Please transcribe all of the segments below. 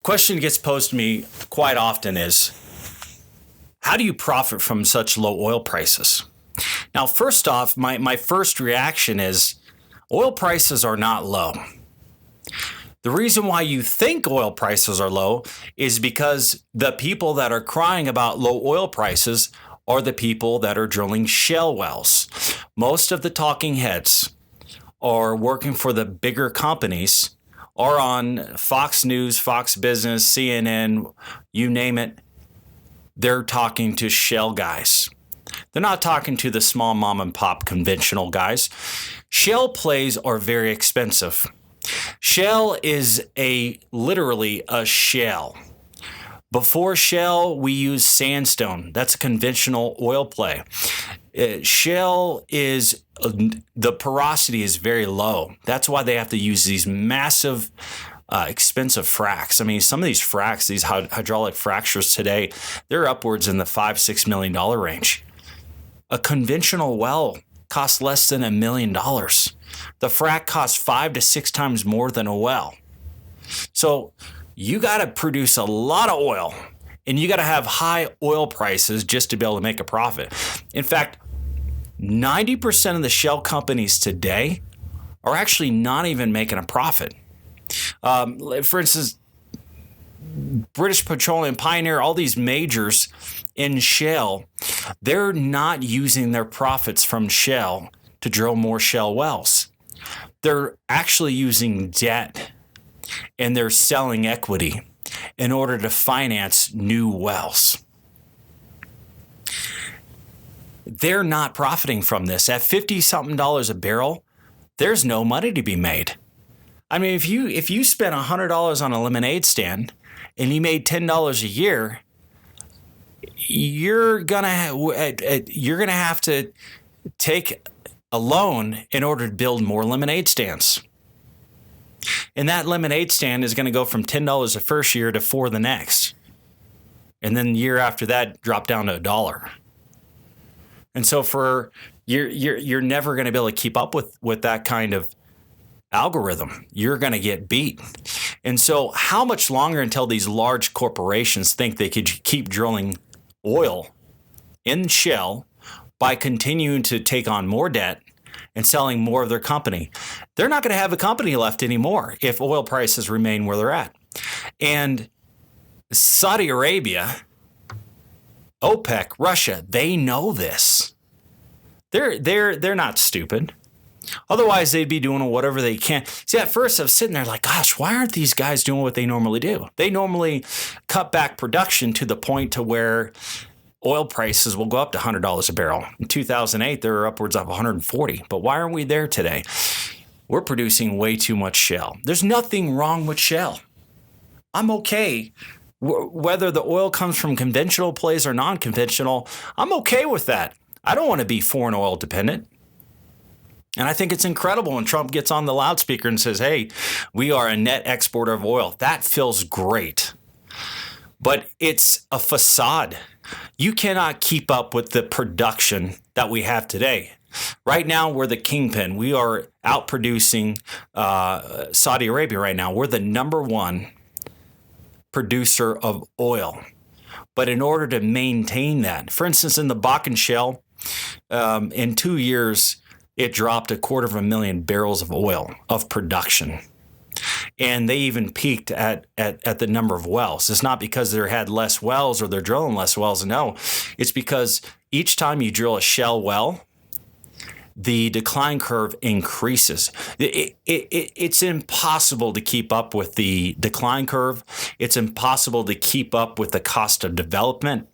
question that gets posed to me quite often is, how do you profit from such low oil prices? Now, first off, my first reaction is oil prices are not low. The reason why you think oil prices are low is because the people that are crying about low oil prices are the people that are drilling shale wells. Most of the talking heads are working for the bigger companies, or on Fox News, Fox Business, CNN, you name it. They're talking to shale guys. They're not talking to the small mom and pop conventional guys. Shale plays are very expensive. Shale is literally a shale. Before shale, we use sandstone. That's a conventional oil play. Shale is, the porosity is very low. That's why they have to use these massive, expensive fracks. I mean, some of these fracks, these hydraulic fractures today, they're upwards in the $5-6 million range. A conventional well costs less than $1 million. The frack costs 5 to 6 times more than a well. So you got to produce a lot of oil, and you got to have high oil prices just to be able to make a profit. In fact, 90% of the shale companies today are actually not even making a profit. For instance, British Petroleum, Pioneer, all these majors in shale, they're not using their profits from shale to drill more shale wells. They're actually using debt, and they're selling equity in order to finance new wells. They're not profiting from this. At $50-something a barrel, there's no money to be made. I mean, if you spent $100 on a lemonade stand and you made $10 a year, you're gonna have to take a loan in order to build more lemonade stands. And that lemonade stand is going to go from $10 the first year to $4 the next. And then the year after that, drop down to $1. And so you're never going to be able to keep up with that kind of algorithm. You're going to get beat. And so how much longer until these large corporations think they could keep drilling oil in shale by continuing to take on more debt and selling more of their company? They're not going to have a company left anymore if oil prices remain where they're at. And Saudi Arabia, OPEC, Russia, they know this. They're not stupid. Otherwise, they'd be doing whatever they can. See, at first I was sitting there like, gosh, why aren't these guys doing what they normally do? They normally cut back production to the point to where oil prices will go up to $100 a barrel. In 2008, they were upwards of $140. But why aren't we there today? We're producing way too much shale. There's nothing wrong with shale. I'm okay. Whether the oil comes from conventional plays or non-conventional, I'm okay with that. I don't want to be foreign oil dependent. And I think it's incredible when Trump gets on the loudspeaker and says, hey, we are a net exporter of oil. That feels great. But it's a facade. You cannot keep up with the production that we have today. Right now, we're the kingpin. We are outproducing Saudi Arabia right now. We're the number one producer of oil. But in order to maintain that, for instance, in the Bakken Shale, in 2 years, it dropped 250,000 barrels of oil of production. And they even peaked at the number of wells. It's not because they had less wells or they're drilling less wells. No, it's because each time you drill a shale well, the decline curve increases. It's impossible to keep up with the decline curve. It's impossible to keep up with the cost of development.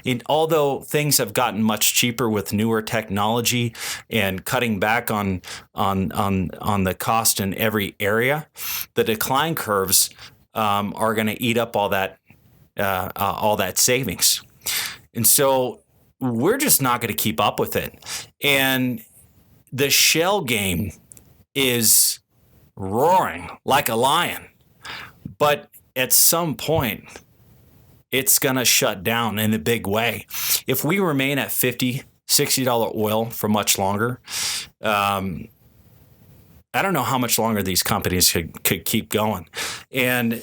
And although things have gotten much cheaper with newer technology and cutting back on the cost in every area, the decline curves are going to eat up all that savings. And so we're just not going to keep up with it. And the shale game is roaring like a lion, but at some point, it's going to shut down in a big way. If we remain at $50, $60 oil for much longer, I don't know how much longer these companies could keep going. And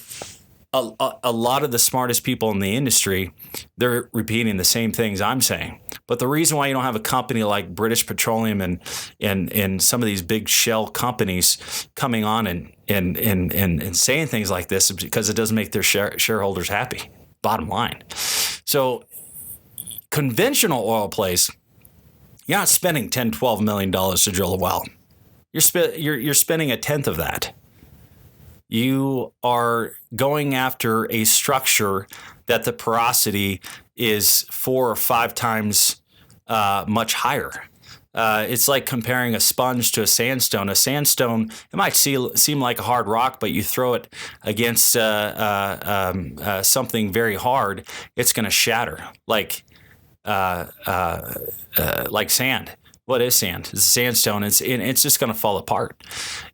a lot of the smartest people in the industry, they're repeating the same things I'm saying. But the reason why you don't have a company like British Petroleum and some of these big shell companies coming on and saying things like this is because it doesn't make their shareholders happy. Bottom line. So conventional oil plays, you're not spending $10-12 million to drill a well. You're spending a tenth of that. You are going after a structure that the porosity is 4 or 5 times much higher. It's like comparing a sponge to a sandstone. A sandstone, it might seem like a hard rock, but you throw it against something very hard, it's going to shatter like sand. What is sand? It's sandstone. It's just going to fall apart.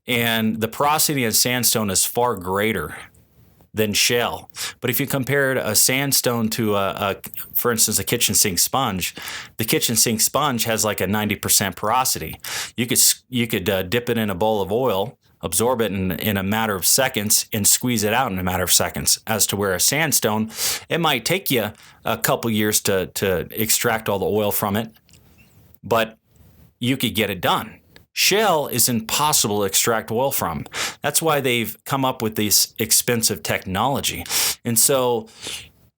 And the porosity of sandstone is far greater than shale. But if you compared a sandstone to for instance, a kitchen sink sponge, the kitchen sink sponge has like a 90% porosity. You could dip it in a bowl of oil, absorb it in a matter of seconds, and squeeze it out in a matter of seconds. As to where a sandstone, it might take you a couple years to extract all the oil from it, but you could get it done. Shale is impossible to extract oil from. That's why they've come up with this expensive technology. And so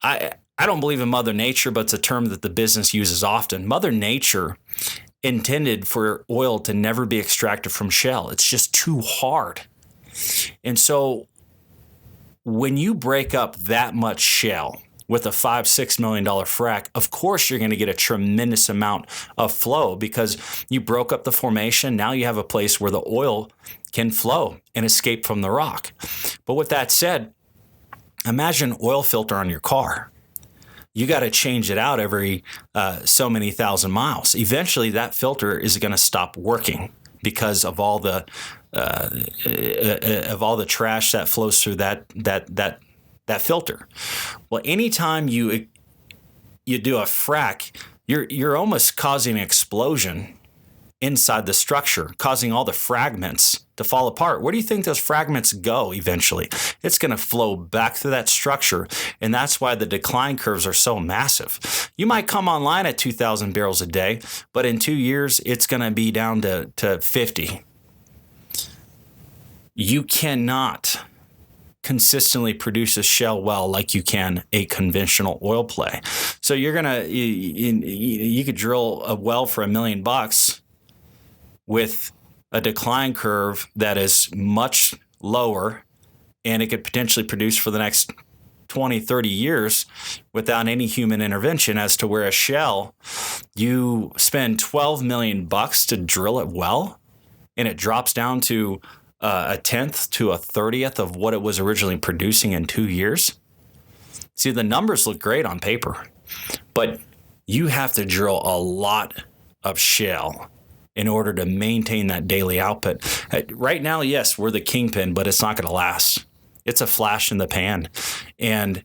I don't believe in Mother Nature, but it's a term that the business uses often. Mother Nature intended for oil to never be extracted from shale. It's just too hard. And so when you break up that much shale with a $5-6 million frac, of course you're going to get a tremendous amount of flow because you broke up the formation. Now you have a place where the oil can flow and escape from the rock. But with that said, imagine an oil filter on your car. You got to change it out every so many thousand miles. Eventually that filter is going to stop working because of all the trash that flows through that filter. Well, anytime you do a frac, you're almost causing an explosion inside the structure, causing all the fragments to fall apart. Where do you think those fragments go eventually? It's going to flow back through that structure, and that's why the decline curves are so massive. You might come online at 2,000 barrels a day, but in 2 years, it's going to be down to 50. You cannot consistently produce a shale well like you can a conventional oil play. So you could drill a well for $1 million with a decline curve that is much lower, and it could potentially produce for the next 20, 30 years without any human intervention. As to where a shale, you spend $12 million to drill it well, and it drops down to a 10th to a 30th of what it was originally producing in 2 years. See, the numbers look great on paper, but you have to drill a lot of shale in order to maintain that daily output. Right now, yes, we're the kingpin, but it's not going to last. It's a flash in the pan. And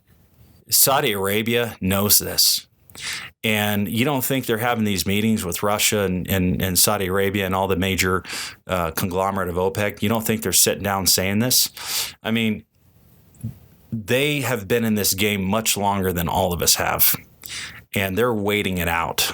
Saudi Arabia knows this. And you don't think they're having these meetings with Russia and Saudi Arabia and all the major conglomerate of OPEC? You don't think they're sitting down saying this? I mean, they have been in this game much longer than all of us have, and they're waiting it out.